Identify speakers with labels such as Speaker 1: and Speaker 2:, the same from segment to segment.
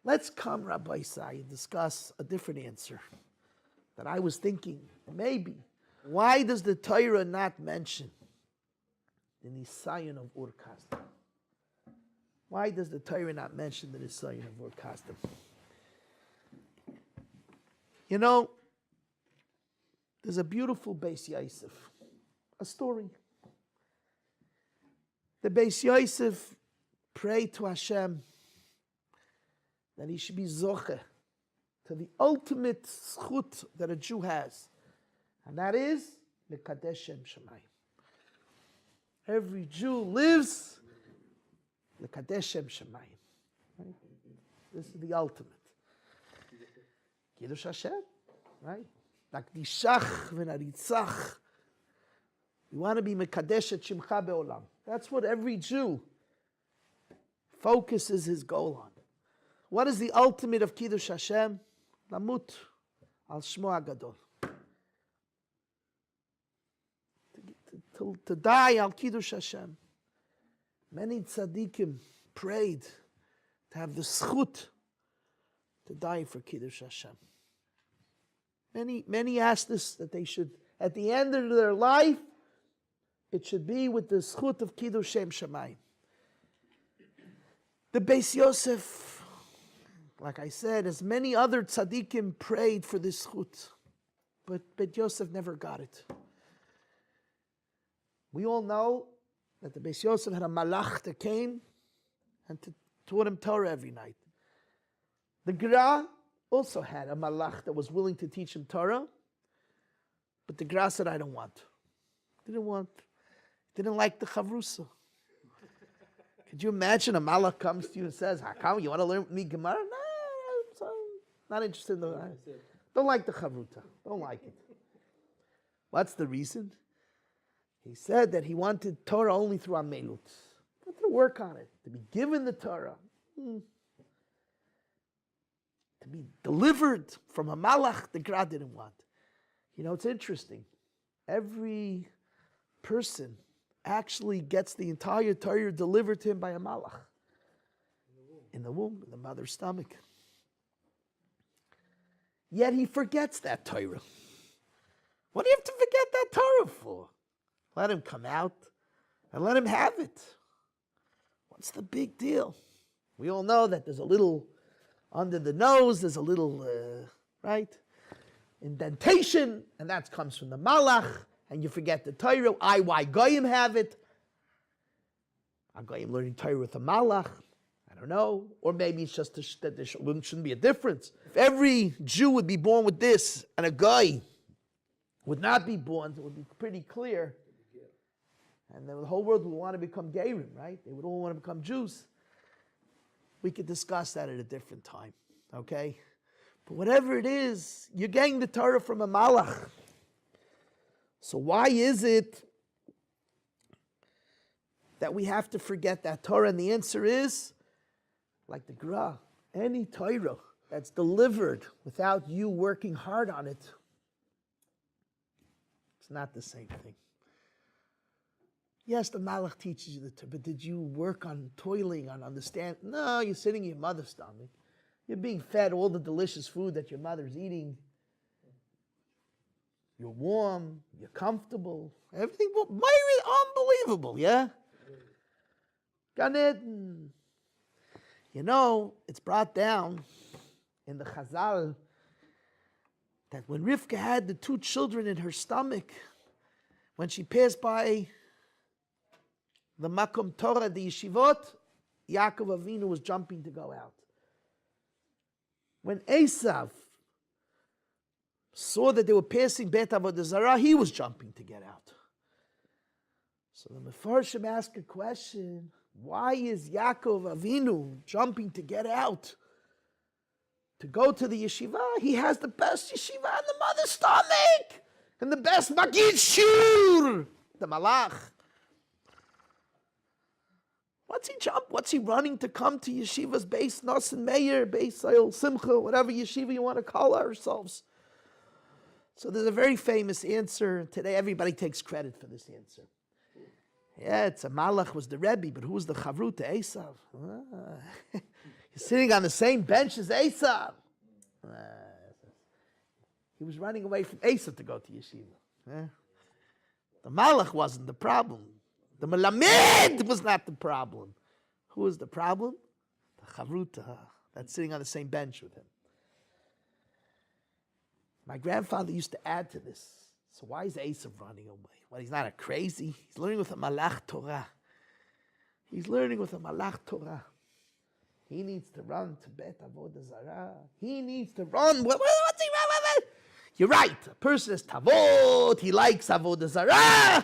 Speaker 1: Let's come, Rabbi Isai, and discuss a different answer that I was thinking, maybe. Why does the Torah not mention the Nisayon of Ur Kasdim? Why does the Torah not mention the Nisayon of Ur Kasdim? You know, there's a beautiful Beis Yosef, a story. The Beis Yosef prayed to Hashem that he should be zoche to the ultimate zchut that a Jew has, and that is L'kadesh Shem Shemayim. Every Jew lives L'kadesh Shem Shemayim. Right? This is the ultimate. Kiddush Hashem, right? Nakdishach v'naritzach. You want to be Mekadesh et Shimcha be'olam. That's what every Jew focuses his goal on. What is the ultimate of Kiddush Hashem? Lamut al Shmo HaGadol. To die al Kiddush Hashem. Many tzaddikim prayed to have the zchut to die for Kiddush Hashem. Many asked this, that they should, at the end of their life, it should be with the zchut of Kiddush Shem Shemayim. The Beis Yosef, like I said, as many other tzaddikim prayed for this zchut, but Yosef never got it. We all know that the Beis Yosef had a malach that came and taught him Torah every night. The Gra also had a malach that was willing to teach him Torah, but the Gra said, I don't want. Didn't like the chavrusa. Could you imagine a malach comes to you and says, how come you want to learn with me Gemara? No, not interested in the. Don't like the chavruta. Don't like it. What's the reason? He said that he wanted Torah only through Amelut. He wanted to work on it, to be given the Torah. To be delivered from a malach, the Gra didn't want. You know, it's interesting. Every person actually gets the entire Torah delivered to him by a malach. In the womb, in the mother's stomach. Yet he forgets that Torah. What do you have to forget that Torah for? Let him come out and let him have it. What's the big deal? We all know that there's a little, under the nose, there's a little, right, indentation, and that comes from the malach, and you forget the Torah. Why Goyim have it? Are Goyim learning Torah with the malach? I don't know. Or maybe it's just that there shouldn't be a difference. If every Jew would be born with this, and a guy would not be born, it would be pretty clear. And then the whole world would want to become Gerim, right? They would all want to become Jews. We could discuss that at a different time, okay? But whatever it is, you're getting the Torah from a malach. So why is it that we have to forget that Torah? And the answer is, like the Gra, any Torah that's delivered without you working hard on it, it's not the same thing. Yes, the malach teaches you the Torah, but did you work on toiling, on understanding? No, you're sitting in your mother's stomach. You're being fed all the delicious food that your mother's eating. You're warm, you're comfortable. Everything, unbelievable, yeah? Gan Eden. You know, it's brought down in the Chazal that when Rivka had the two children in her stomach, when she passed by the Makom Torah, the yeshivot, Yaakov Avinu was jumping to go out. When Esav saw that they were passing Bet Avodah Zarah, he was jumping to get out. So the Mefarshim asked a question, why is Yaakov Avinu jumping to get out? To go to the yeshiva? He has the best yeshiva in the mother's stomach, and the best Magid Shur, the Malach. What's he running to come to yeshivas, Beis Nosson Meir, Beis Sayil Simcha, whatever yeshiva you want to call ourselves? So there's a very famous answer. Today everybody takes credit for this answer. Yeah, it's a Malach was the Rebbe, but who was the Chavruta? Esav. He's sitting on the same bench as Esav. He was running away from Esav to go to yeshiva. The malach wasn't the problem. The melamed was not the problem. Who was the problem? The chavruta that's sitting on the same bench with him. My grandfather used to add to this. So why is Esav running away? Well, he's not a crazy. He's learning with a malach Torah. He's learning with a malach Torah. He needs to run to Bet Avodah Zarah. He needs to run. What's he run? You're right. A person is tavot. He likes Avodah Zarah.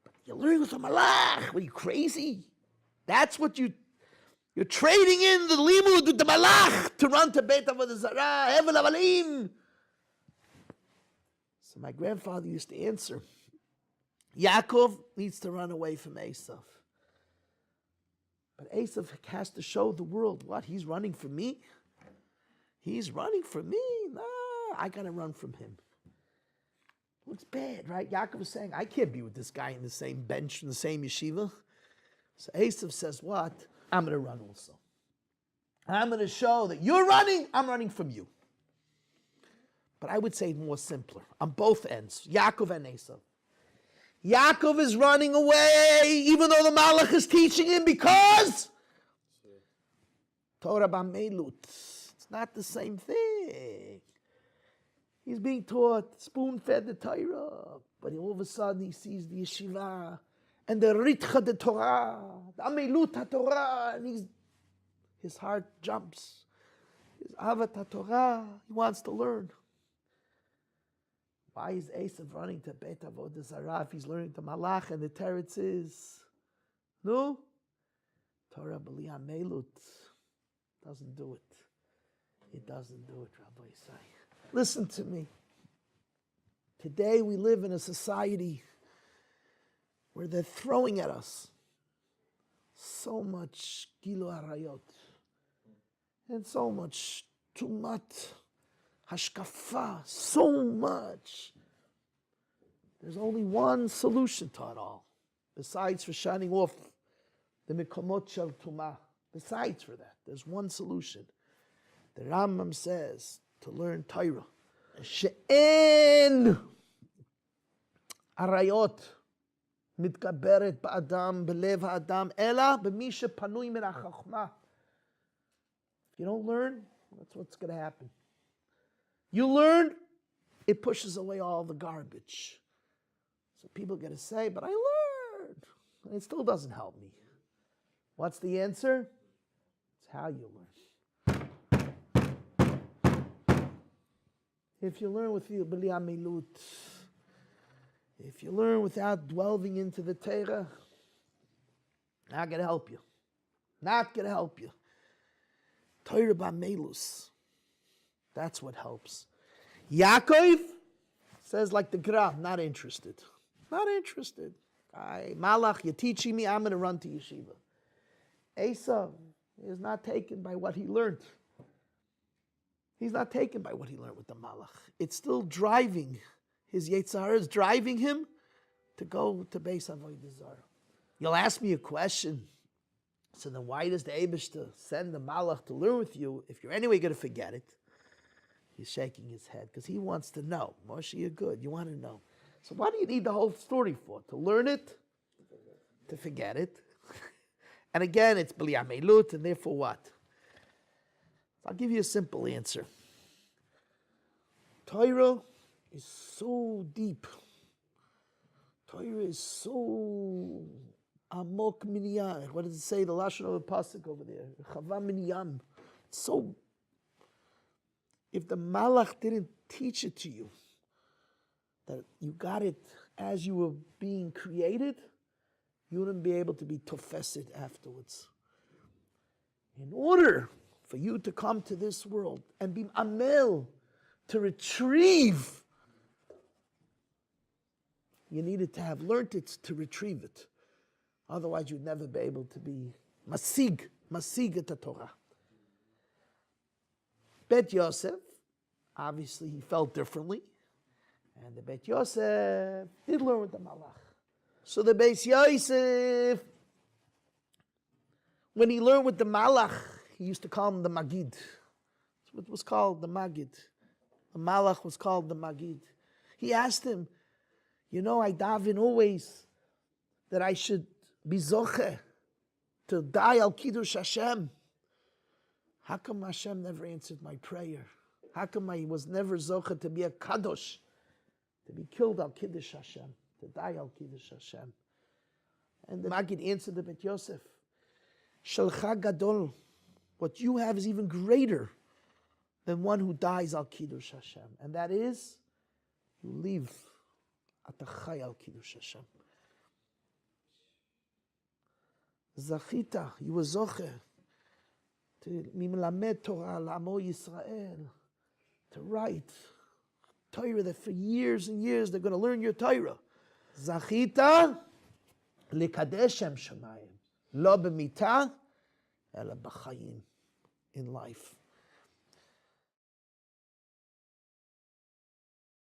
Speaker 1: But you're learning with a malach. What are you, crazy? That's what you're trading in the limud with the malach to run to Bet Avodah Zarah. Hevel Avalim. So my grandfather used to answer, Yaakov needs to run away from Esav. But Esav has to show the world, what? He's running from me? He's running from me? Nah, I got to run from him. Looks bad, right? Yaakov was saying, I can't be with this guy in the same bench, in the same yeshiva. So Esav says, what? I'm going to run also. I'm going to show that you're running, I'm running from you. But I would say more simpler, on both ends, Yaakov and Esav. Yaakov is running away, even though the Malach is teaching him, because Torah b'melut. It's not the same thing. He's being taught, spoon-fed the Torah, but all of a sudden he sees the yeshiva and the ritcha the Torah, the amelut Torah, and his heart jumps. His avat Torah, he wants to learn. Why is Esav running to Bet Avodah Zarah if he's learning the Malach and the Teretz is? No? Torah b'li amelut doesn't do it. It doesn't do it, Rabbi say. Listen to me. Today we live in a society where they're throwing at us so much gilu arayot and so much tumat hashkafa, so much. There's only one solution to it all, besides for shutting off the mikomot shel tumah. Besides for that, there's one solution. The Rambam says to learn Torah. She'en arayot mitgaberet ba'adam belev ha'adam ela b'mi shepanui min ha'chachma. If you don't learn, that's what's going to happen. You learn, it pushes away all the garbage. So people get to say, but I learned. And it still doesn't help me. What's the answer? It's how you learn. If you learn with b'li amilut, if you learn without dwelling into the Torah, not going to help you. Not going to help you. Torah b'melus. That's what helps. Yaakov says like the Gra, not interested. Not interested. Malach, you're teaching me, I'm going to run to yeshiva. Esav is not taken by what he learned. He's not taken by what he learned with the Malach. It's still driving, his Yetzirah is driving him to go to Beis Avodah Zarah. You'll ask me a question. So then why does the Eibishter send the Malach to learn with you if you're anyway going to forget it? He's shaking his head because he wants to know. Moshe, you're good. You want to know. So why do you need the whole story for? To learn it? To forget it? And again, it's b'li amelut, and therefore what? I'll give you a simple answer. Torah is so deep. Torah is so amok min yam. What does it say? The lashon of the pasuk over there. Chava min yam. So, if the Malach didn't teach it to you, that you got it as you were being created, you wouldn't be able to be tofesed afterwards. In order for you to come to this world and be amel, to retrieve, you needed to have learned it to retrieve it. Otherwise, you'd never be able to be masig et Torah. Bet Yosef, obviously he felt differently, and the Bet Yosef did learn with the Malach. So the Beis Yosef When he learned with the Malach, he used to call him the Magid. That's what was called the Magid. The Malach was called the Magid. He asked him, I daven always that I should be zoche to die al Kiddush Hashem. How come Hashem never answered my prayer? How come I was never zoche to be a kadosh, to be killed al Kiddush Hashem, to die al Kiddush Hashem? And the Magid answered the Bet Yosef, Shalcha gadol, what you have is even greater than one who dies al Kiddush Hashem. And that is, you live at the chay al Kiddush Hashem. Zachita, you were zoche to mimlamed Torah l'amo Yisrael, to write Torah that for years and years they're going to learn your Torah. Zachita likadesh Shem Shamayim, lo b'mita ela b'chayim, in life.